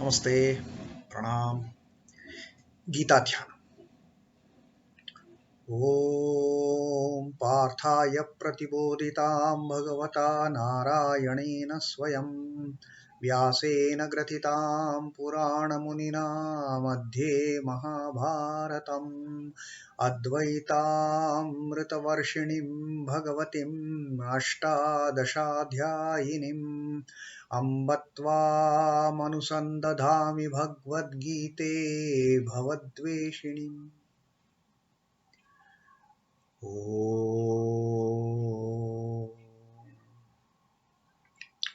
नमस्ते प्रणाम गीता ध्यान ओम पार्थाय प्रतिबोधितां भगवता नारायणेन स्वयं व्यासेन ग्रथितां पुराणमुनिना मध्ये महाभारतम् अद्वैतामृतवर्षिणीं भगवतीम् अष्टादशाध्यायिनीम् अम्ब त्वामनुसन्दधामि भगवद्गीते भवद्वेषिणीम्।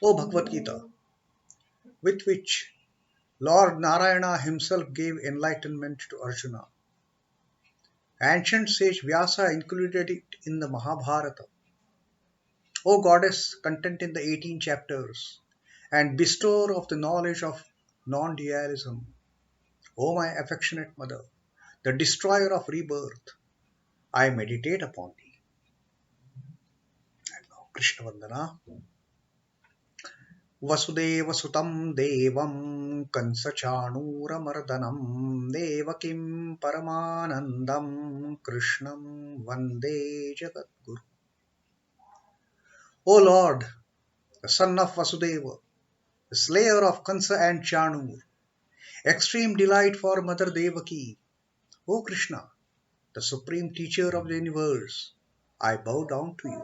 O Bhagavad Gita, with which Lord Narayana himself gave enlightenment to Arjuna. Ancient sage Vyasa included it in the Mahabharata. O Goddess, content in the 18 chapters, and bestower of the knowledge of non-dualism, O my affectionate mother, the destroyer of rebirth, I meditate upon thee. And now Krishna Vandana. Vasudeva Sutam Devam Kansachanuramardanam Devakim Paramanandam Krishnam Vande Jagadguru. O Lord, the son of Vasudeva, the slayer of Kansa and Chanur, extreme delight for Mother Devaki, O Krishna, the supreme teacher of the universe, I bow down to you.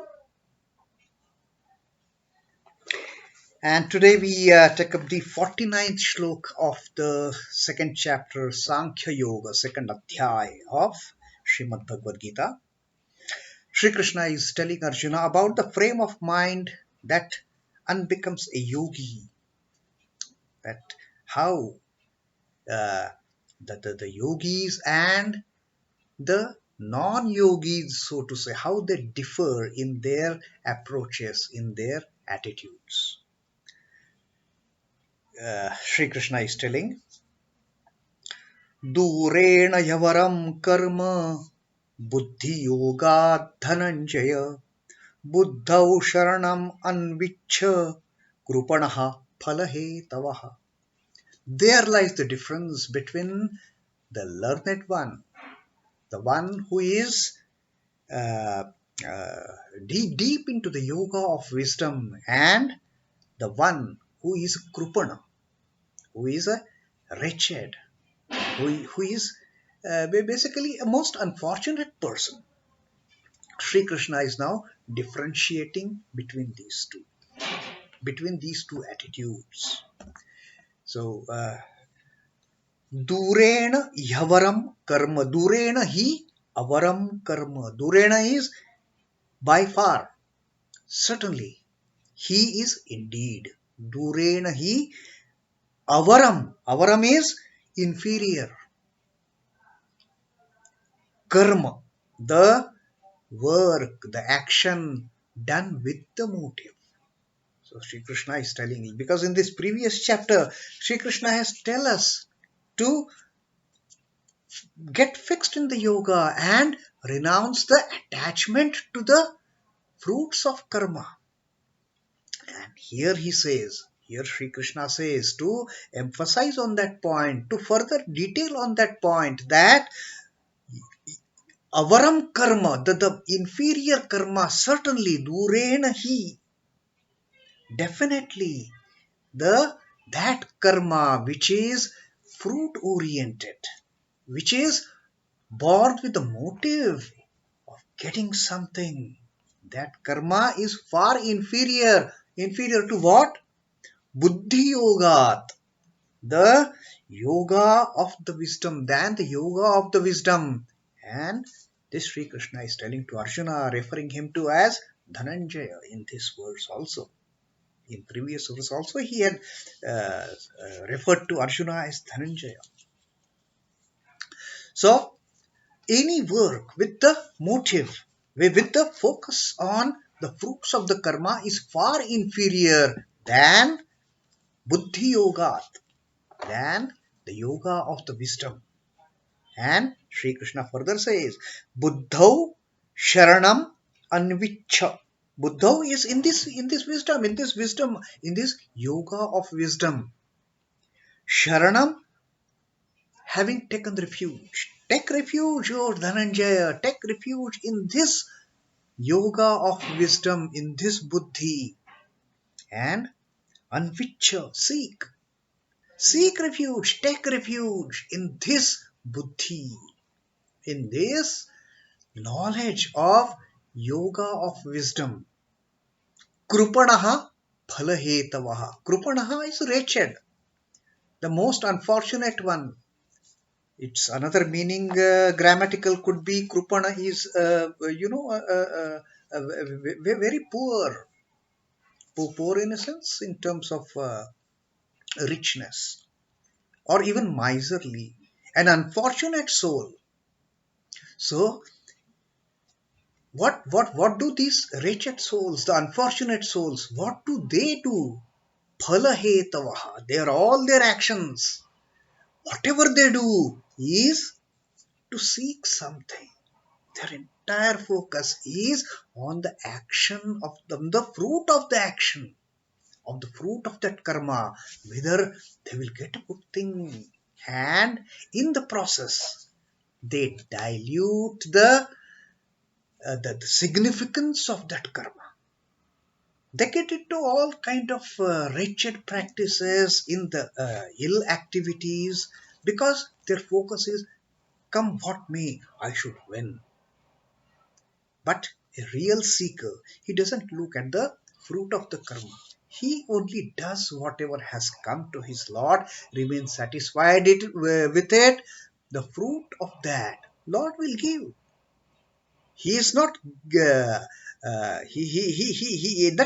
And today we take up the 49th Shloka of the second chapter, Sankhya Yoga, second Adhyaya of Srimad Bhagavad Gita. Sri Krishna is telling Arjuna about the frame of mind that unbecomes a yogi, that how the yogis and the non-yogis, so to say, how they differ in their approaches, in their attitudes. Sri Krishna is telling, dūreṇa hy-avaraṁ karma buddhi-yogād dhanañjaya buddhau śharaṇam anvichchha kṛipaṇāḥ phala-hetavaḥ. There lies the difference between the learned one, the one who is deep into the yoga of wisdom, and the one who is kṛipaṇāḥ, who is a wretched, who is basically a most unfortunate person. Sri Krishna is now differentiating between these two attitudes. So, dūreṇa hy-avaraṁ karma. Dūreṇa hy-avaraṁ karma. Dūreṇa is by far, certainly. He is indeed. Dūreṇa hy-avaraṁ. Avaram is inferior. Karma, the work, the action done with the motive. So Sri Krishna is telling you, because in this previous chapter, Sri Krishna has tell us to get fixed in the yoga and renounce the attachment to the fruits of karma. And here Sri Krishna says to emphasize on that point, to further detail on that point, that avaram karma, the inferior karma, certainly dūreṇa hi, definitely that karma which is fruit oriented, which is born with the motive of getting something, that karma is far inferior to what? Buddhi-yogād, the yoga of the wisdom, than the yoga of the wisdom. And this Sri Krishna is telling to Arjuna, referring him to as Dhananjaya in this verse also. In previous verse also he had referred to Arjuna as Dhananjaya. So, any work with the motive, with the focus on the fruits of the karma, is far inferior than buddhi-yogād, than the yoga of the wisdom. And Sri Krishna further says, buddhau śharaṇam anvichchha. Buddhau is in this wisdom, in this yoga of wisdom. Sharanam, having taken refuge. Take refuge, O Dhananjaya. Take refuge in this yoga of wisdom, in this buddhi. And anvichchha, seek. Seek refuge, take refuge in this buddhi, in this knowledge of yoga of wisdom. kṛipaṇāḥ phala-hetavaḥ. kṛipaṇāḥ is wretched, the most unfortunate one. Its another meaning, grammatical, could be kṛipaṇa is, very poor. Poor in a sense, in terms of richness, or even miserly, an unfortunate soul. So, what do these wretched souls, the unfortunate souls, what do they do? phala-hetavaḥ. They are all their actions. Whatever they do is to seek something. Their entire focus is on the action of the fruit of the action, of the fruit of that karma, whether they will get a good thing. And in the process, they dilute the significance of that karma. They get into all kind of wretched practices, in the ill activities, because their focus is, come what may, I should win. But a real seeker, he doesn't look at the fruit of the karma. He only does whatever has come to his Lord, remains satisfied with it. The fruit of that Lord will give. He is not, that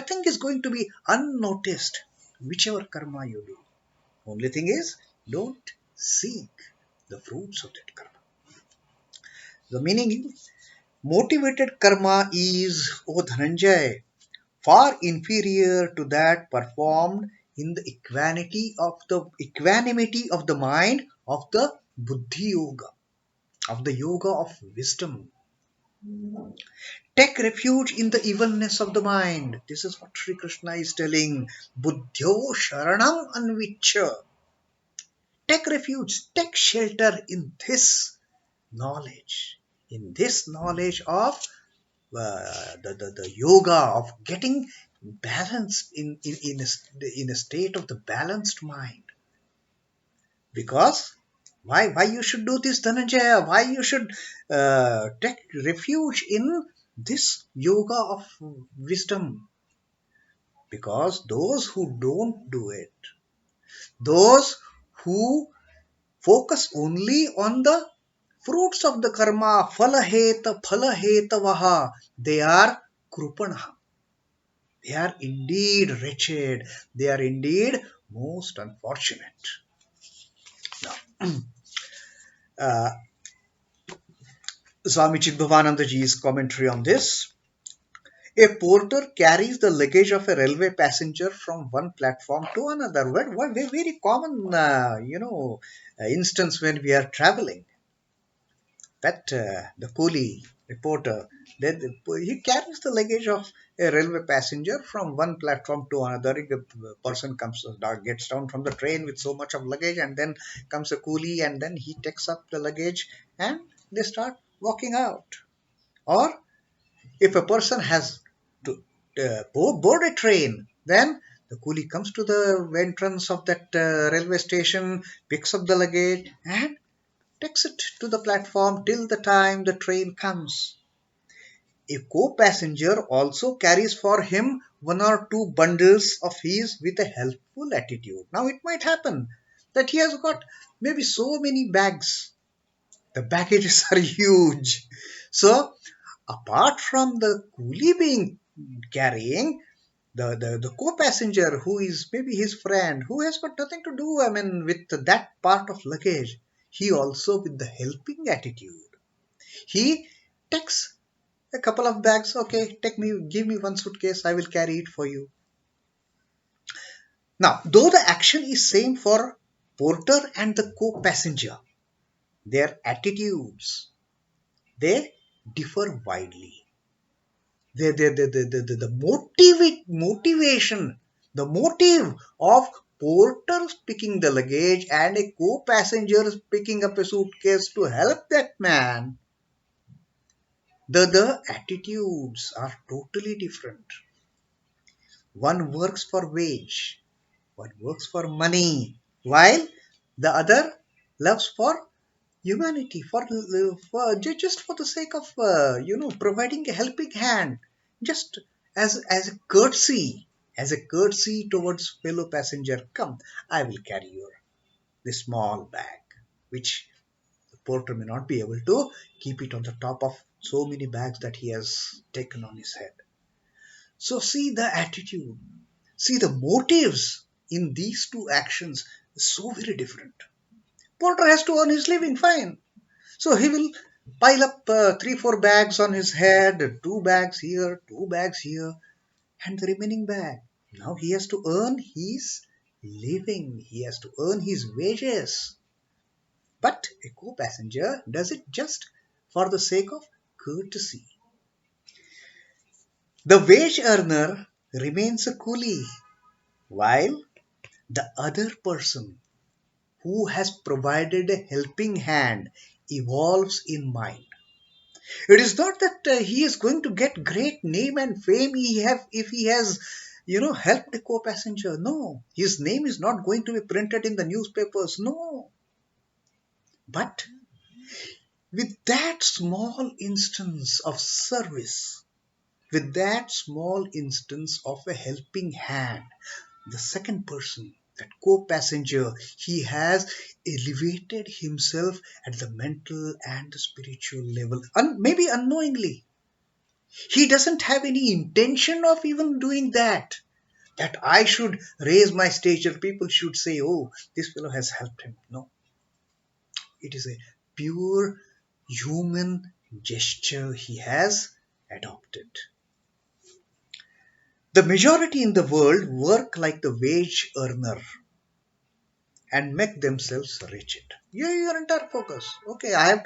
thing is going to be unnoticed, whichever karma you do. Only thing is, don't seek the fruits of that karma. The meaning, motivated karma is, O Dhananjaya, far inferior to that performed in the equanimity of the mind, of the buddhi-yoga, of the yoga of wisdom. Take refuge in the evenness of the mind. This is what Sri Krishna is telling. Buddhau, śharaṇam, anvichchha. Take refuge, take shelter in this knowledge. In this knowledge of the yoga of getting balanced in a state of the balanced mind. Because why you should do this, Dhananjaya? Why you should take refuge in this yoga of wisdom? Because those who don't do it, those who focus only on the fruits of the karma, phala-hetavaḥ, they are kṛipaṇāḥ. They are indeed wretched. They are indeed most unfortunate. Now, Swami Chidbhavanandaji's commentary on this. A porter carries the luggage of a railway passenger from one platform to another. Very common, instance when we are traveling. That the coolie, the porter, he carries the luggage of a railway passenger from one platform to another. The person gets down from the train with so much of luggage, and then comes a coolie, and then he takes up the luggage and they start walking out. Or if a person has to board a train, then the coolie comes to the entrance of that railway station, picks up the luggage and takes it to the platform till the time the train comes. A co-passenger also carries for him one or two bundles of his with a helpful attitude. Now it might happen that he has got maybe so many bags. The baggages are huge. So apart from the coolie being carrying, the co-passenger, who is maybe his friend, who has got nothing to do, with that part of luggage, he also, with the helping attitude, he takes a couple of bags. Okay, give me one suitcase, I will carry it for you. Now, though the action is same for porter and the co-passenger, their attitudes, they differ widely. The motivation, the motive of porter picking the luggage and a co-passenger picking up a suitcase to help that man, the attitudes are totally different. One works for wage, one works for money, while the other loves for humanity, just for the sake of providing a helping hand, just as a courtesy, towards fellow passenger. Come, I will carry your this small bag, which the porter may not be able to keep it on the top of so many bags that he has taken on his head. So see the attitude, see the motives in these two actions is so very different. Porter has to earn his living, fine. So he will pile up 3-4 bags on his head, 2 bags here, 2 bags here, and the remaining bag. Now he has to earn his living, he has to earn his wages. But a co-passenger does it just for the sake of courtesy. The wage earner remains a coolie, while the other person who has provided a helping hand evolves in mind. It is not that he is going to get great name and fame if he has helped a co-passenger. No, his name is not going to be printed in the newspapers. No, but with that small instance of service, with that small instance of a helping hand, the second person, that co-passenger, he has elevated himself at the mental and the spiritual level, maybe unknowingly. He doesn't have any intention of even doing that I should raise my stature, people should say, oh, this fellow has helped him. No, it is a pure human gesture he has adopted. The majority in the world work like the wage earner and make themselves wretched. Your entire focus. Okay, I'll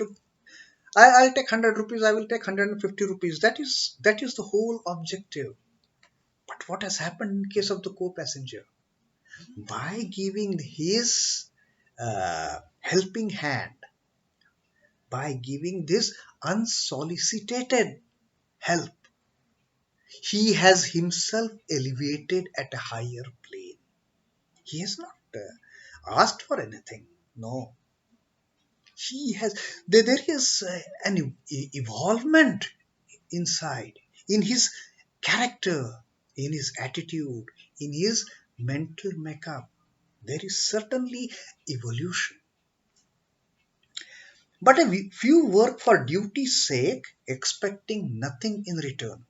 take 100 rupees, I will take 150 rupees. That is the whole objective. But what has happened in case of the co-passenger? By giving his helping hand, by giving this unsolicited help, he has himself elevated at a higher plane. He has not asked for anything. No. There is an evolvement inside, in his character, in his attitude, in his mental makeup. There is certainly evolution. But a few work for duty's sake, expecting nothing in return.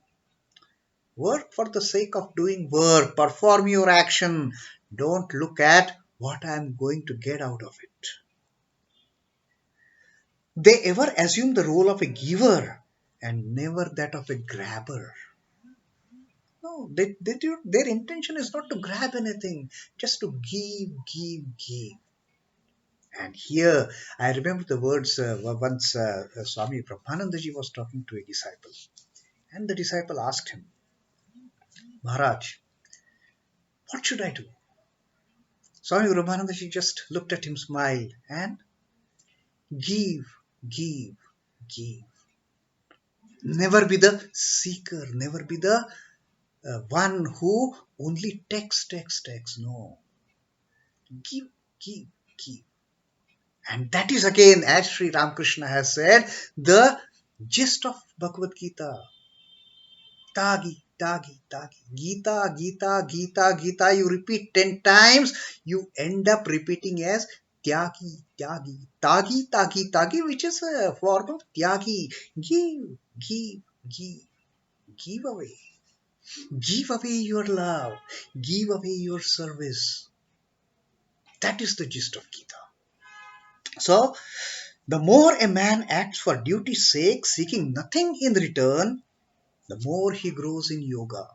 Work for the sake of doing work. Perform your action. Don't look at what I am going to get out of it. They ever assume the role of a giver and never that of a grabber. No, their intention is not to grab anything, just to give. And here, I remember the words once Swami Prabhupada was talking to a disciple. And the disciple asked him, Maharaj, what should I do? Swami Prabhupada just looked at him, smiled, and give. Never be the seeker, never be the one who only takes. No. Give. And that is again, as Sri Ramakrishna has said, the gist of Bhagavad Gita. Tagi. Gita. You repeat 10 times, you end up repeating as Tyagi. Tagi, which is a form of Tyagi. Give away. Give away your love. Give away your service. That is the gist of Gita. So, the more a man acts for duty's sake, seeking nothing in return, the more he grows in yoga.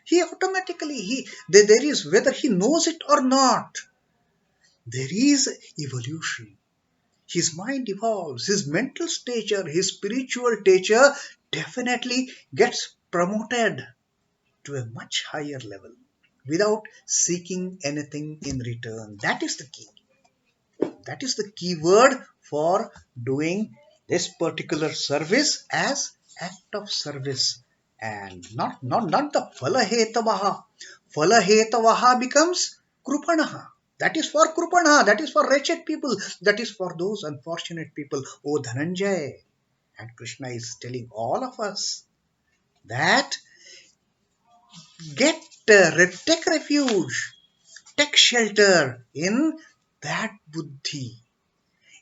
He automatically, there is, whether he knows it or not, there is evolution. His mind evolves, his mental stature, his spiritual stature definitely gets promoted to a much higher level. without seeking anything in return. That is the key. That is the key word for doing this particular service as act of service, and not the phala-hetavaḥ. Phala-hetavaḥ becomes kṛipaṇāḥ. That is for kṛipaṇāḥ. That is for wretched people. That is for those unfortunate people. O Dhananjaya. And Krishna is telling all of us that take refuge, take shelter in that buddhi,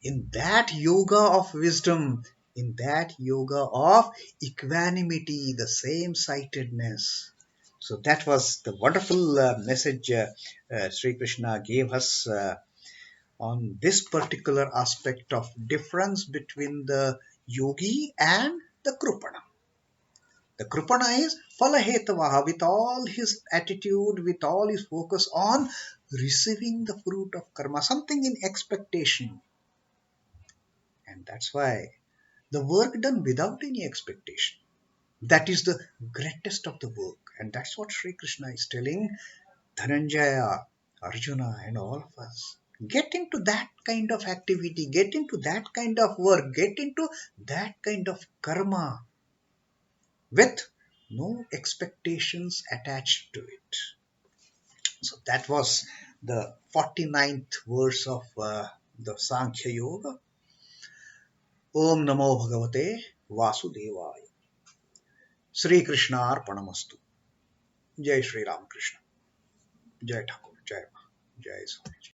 in that yoga of wisdom, in that yoga of equanimity, the same-sightedness. So that was the wonderful message Sri Krishna gave us on this particular aspect of difference between the yogi and the kṛipaṇāḥ. The kṛipaṇāḥ is phala-hetavaḥ, with all his attitude, with all his focus on receiving the fruit of karma, something in expectation. And that's why the work done without any expectation, that is the greatest of the work. And that's what Sri Krishna is telling Dhananjaya, Arjuna, and all of us. Get into that kind of activity, get into that kind of work, get into that kind of karma with no expectations attached to it. So that was the 49th verse of the Sankhya Yoga. Om Namo Bhagavate Vasudevaya. Sri Krishna Arpanamastu. Jai Sri Ram Krishna. Jai Thakur. Jai Ma. Jai Swami.